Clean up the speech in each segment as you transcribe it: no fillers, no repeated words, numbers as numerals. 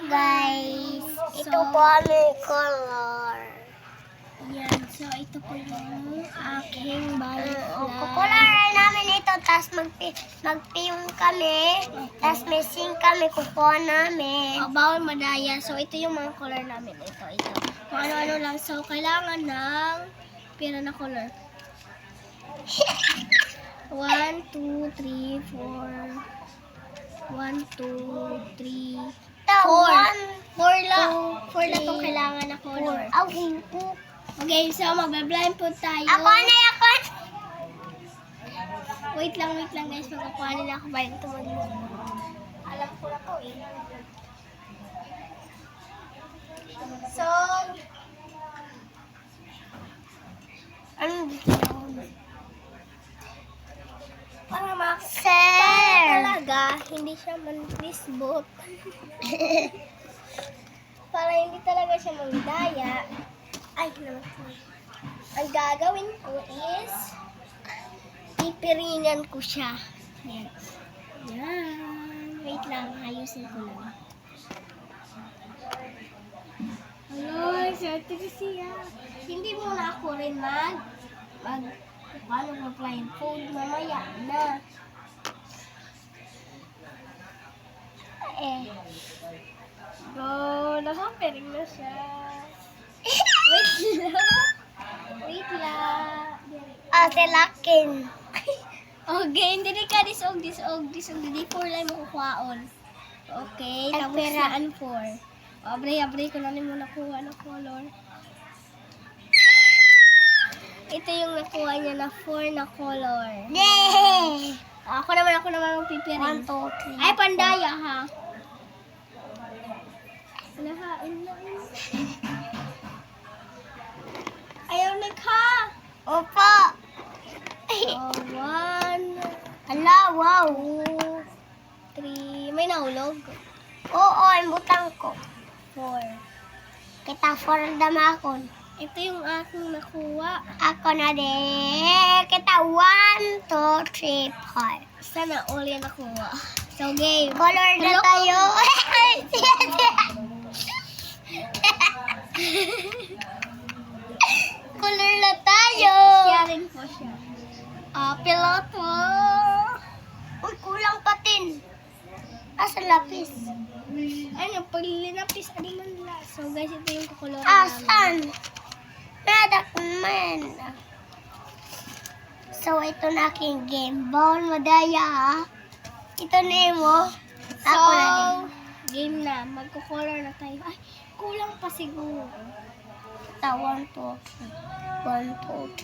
guys. Ito po ang color. Yan. So, ito po yung aking butterfly. Kukularan namin ito. Tapos magpiyong kami. Tapos may sing kami. Kukuha namin. Bawal madaya. So, ito yung mga color namin. Ito. Kung ano-ano lang. So, kailangan ng pira na color. 1, 2, 3, 4. 1, 2, 3, 4. 4 lang. 4 na itong kailangan na color. Okay, so magbe-blind po tayo. Ako. Wait lang guys. Magkukuha nila ako bayan ito alam ko na to eh. So, Ano dito? para Sir! talaga, hindi siya man-disbot. Para hindi talaga siya magdaya. Ay, naman. Ang gagawin ko is pipiringan ko siya. Yan. Yan. Wait lang, ayusin ko lang. Hello, swerte ko siya. Hindi muna ako rin paano mag-blind fold mamaya na. Nakapiring na siya. Wait lang. Silakin. Okay, hindi ka disog. Hindi 4 lang makukuhaon. Okay, Ay, tapos pera. saan 4. Abray ko na rin muna kuha ng color. Ito yung nakuha niya na 4 na color. Yay! Ako naman magpipiring. 1, 2, 3. Ay, pandaya ha. Ayaw ha. Opo. Oh, 1, Hala, wow. 2, 3. May nahulog. Oo, imbutang ko. 4. Kita for damakon. Ito yung aking nakuha. Ako na din. Kita 1, 2, 3, 4. Sana all yan nakuha. So, game. Color na Hello? tayo. Color na tayo. Siya rin po siya. Piloto. Uy, kulang patin. Asa lapis? Ano, pag linapis, man nila. So, guys, ito yung kukulor Asan? Nadakman. So, ito na aking game. Bawal madaya, ha? Ito na mo. So, Ako na din. game na. Magkukolor na tayo. Ay, kulang pa siguro. Ito, 1, 2,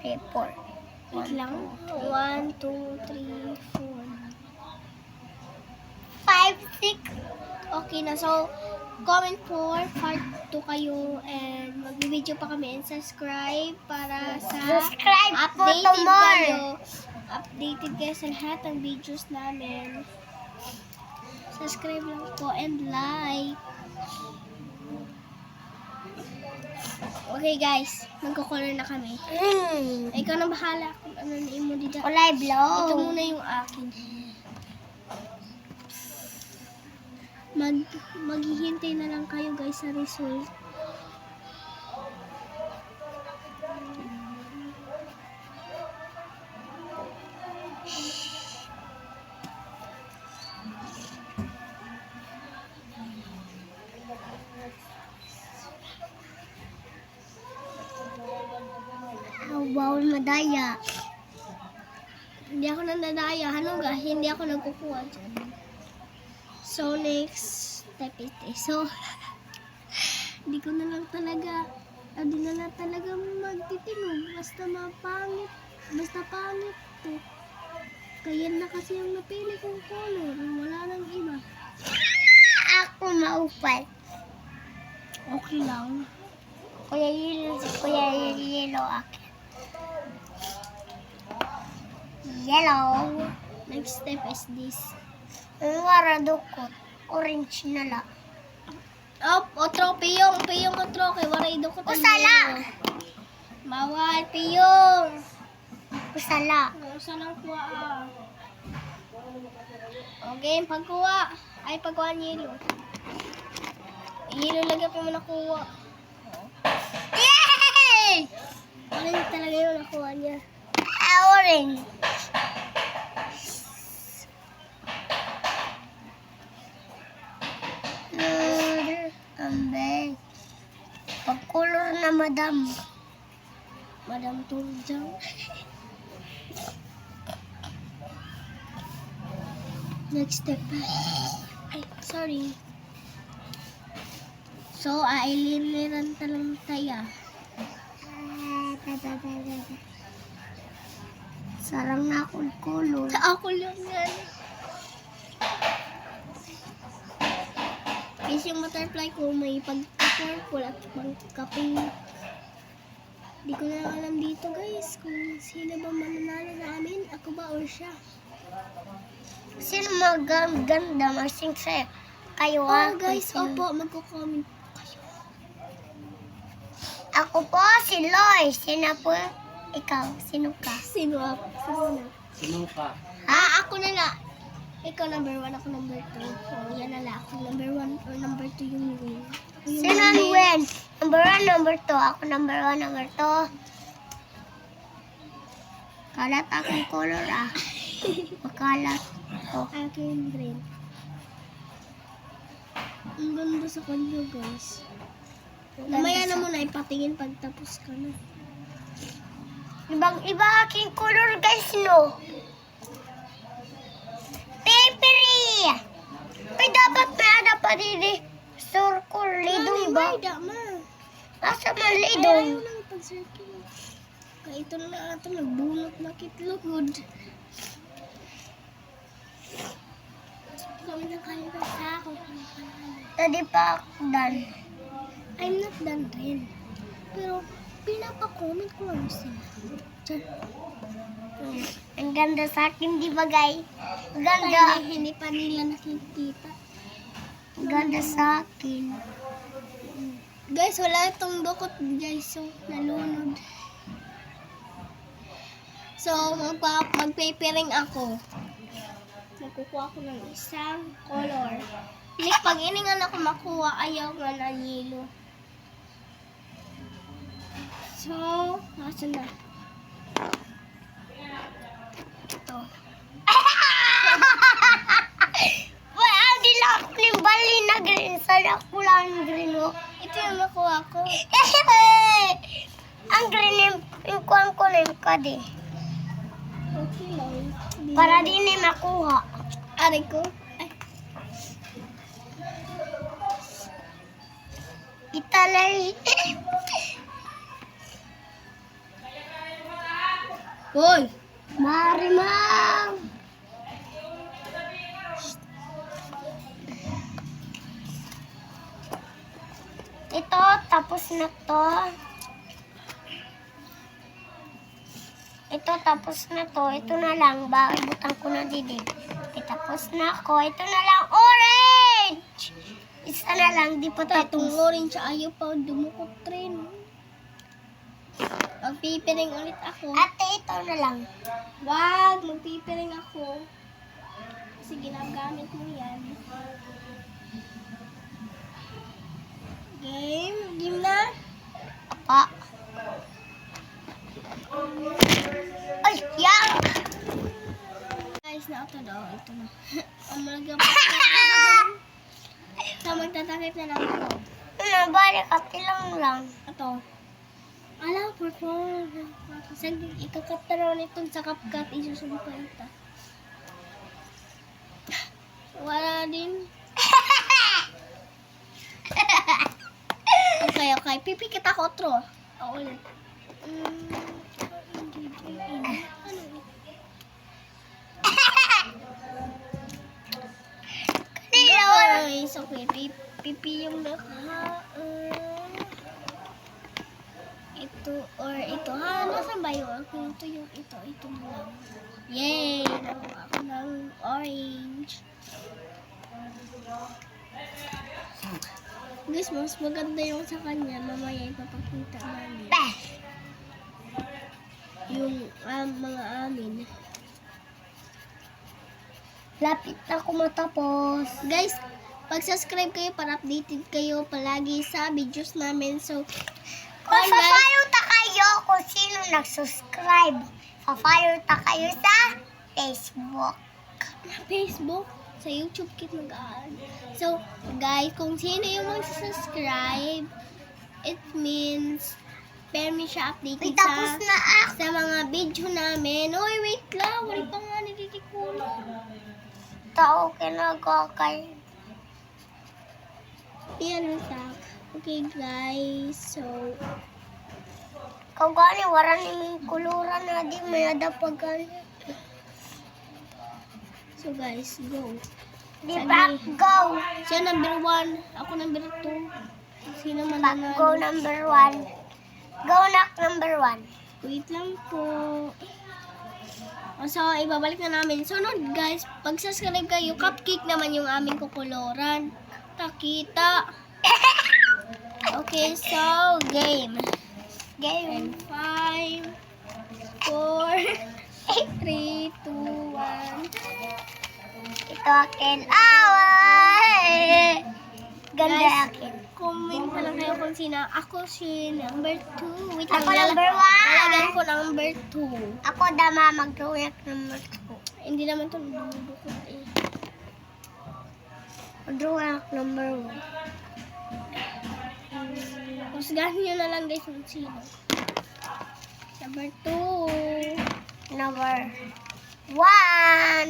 3, 4. Wait lang. 1, 2, 3, 4. 5, 6. Okay na. So, comment for part 2 kayo and mag-video pa kami and subscribe para sa Subscribe po to more. Updated kayo sa lahat ng videos namin. Subscribe lang po and like. Okay guys, magkukulor na kami. Ikaw na bahala kung ano na imo dito. Kulay blue. Ito muna yung akin. Maghihintay na lang kayo guys sa result. Bawal madaya. Hindi ako nandadaya. Ano ga? Hindi ako nagkukuha dyan. So, next step is this. So, hindi ko na lang talaga magtitingog. Basta pangit to. Kaya na kasi yung napili kong color. Wala nang iba. Ako maupal. Okay lang. Kuya yellow akin. Yellow. Next step is this. Ang waradukot. Orange na lang. Piyong o tro. Kay waray do ko Usala. Bawal, piyong. Usala. Usa lang kuha. Okay, pagkuha. Ay, pagkuha nilo. Yellow lagi ako mo nakuha. Yay! Orange talaga yung nakuha niya. Orange. Ambe. Pag-color na, madam. Madam Turjang. Next step. Ay, sorry. So, ailiniran talang tayo. Sarang na akong color. Sa ako lang yan. Kasi yung butterfly ko may pagka-purple at pagka-pink. Hindi ko na alam dito guys kung sino ba mananalo sa amin. Ako ba or siya? Sino maganda masing sa'yo? Kayo Oh guys, opo, magko-comment kayo. Ako po si Loy. Sino po? Ikaw, sino ka? Sino ako? Sino ka? Ako na na. Ikaw number 1, ako number 2. Oh, yan na lang. Ako number 1 or number 2 yung win. Ako yung Sino ang win? Number 1, number 2. Ako number 1, number 2. Kalat akong color ah. Makalat ko. Akin green. Ang ganda sa kanya guys. Mamaya na muna ipatingin pagtapos ka na. Ibang iba aking color guys no. Papery! Ay dapat may ada pa didi. Circle, lidong ba? May ma. Nasa man Ayaw lidong? nang pag-circle. Kaya ito na ito, nagbunot na kitlugod. Kami na kayo sa ako. Tadi pa ako done. I'm not done rin. Pero, pinapa-comment ko lang sila. Ang ganda sa akin, di ba guys? Ang ganda. Kaya hindi pa nila nakikita. Ang ganda sa akin. Guys, wala itong dukot guys. So, nalunod. So, mag-papering ako. Magkukuha ako ng isang color. Pag iningan ako makuha, ayaw nga na yellow. So, nasa na? Ito. Wala, hindi lang ako ng bali na green. Sana ako lang yung green mo. Ito yung nakuha ko. Ang green yung kuhan ko na yung kadi. Okay lang. Para din na makuha. Aray ko. Ay, Italay. hoy! Marimang. Ito, tapos na to. Ito, tapos na to. Ito na lang. Butang ko na didi. Tapos na ako. Ito na lang. Orange! Isa na lang. Di pa Itong tapos. orange ayaw pa dumukot rin. Magpipiring ulit ako. Ate, ito na lang. Wag, magpipiring ako. Kasi ginagamit mo yan. Game na. Pa. Ay, yan! Guys, na ito daw. Ito na. Ang malagyan pa. So, magtatakip na lang ako. Ano, balik at ilang lang. Ito. Alam, purple. Ikakat na raw nitong sa kapkat. Isusumpa ito. Wala din. Okay. Pipikit ako, tro. Ako ulit. Guys, okay. Pipi yung naka... ito or ito. Nasaan ba yun? Ito yung ito. Ito na lang. Yay! Nakuha ako ng orange. Guys, mas maganda yung sa kanya. Mamaya ipapakita namin. Yung mga amin. Lapit na ako matapos. Guys, Pag-subscribe kayo para updated kayo palagi sa videos namin. So, Kung pa-follow ta kayo kung sino nag-subscribe, pa-follow ta kayo sa Facebook. Facebook, sa YouTube kit mag-add. So, guys, kung sino yung mag-subscribe, it means permi siya updated May tapos na ako. sa mga video namin. Oy, wait lang. Wala pa nga nilitikulo. Tao kinagakay. Yan sa. Okay, guys. So, Kung gani, wala naming kuluran na di may adapag gani. so guys, go. Di ba? Go! Siya number 1. Ako number 2. Sino man Back go number 1. Go knock number 1. Wait lang po. So, ibabalik na namin. Sunod, guys. Pag subscribe kayo, cupcake naman yung aming kukuluran. Takita. Okay, so, game. Game. 5, 4, 3, 2, 1. Ito akin. Away! Ganda Guys, akin. Comment na lang kayo kung sino. Ako si number 2. Wait Ako lang. number 1. Lalagyan ko number 2. Ako dama mag-duyak number 2. Hindi naman ito nabubukod eh. Mag-duyak number 1. Husgahan nyo na lang guys kung sino. Number 2. Number 1.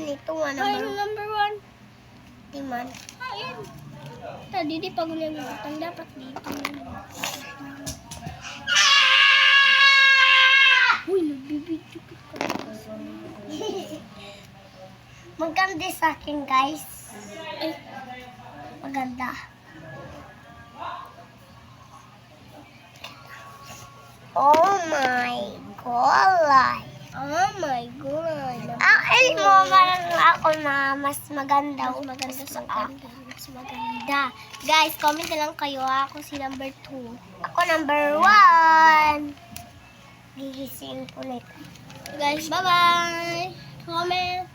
Ito nga Ay, number number 1. 1. Timan. Ayan. Tadi di pag ulang utang dapat dito. Uy, nagbibidyo ka. Maganda sa akin, guys. Ay, Maganda. Oh my God. oh my God. Akin mo man ako na mas maganda. Mas maganda sa akin. Mas maganda. Guys, comment na lang kayo ha kung si number 2. Ako number 1. Gigising ko nito. Guys, bye-bye. Comment.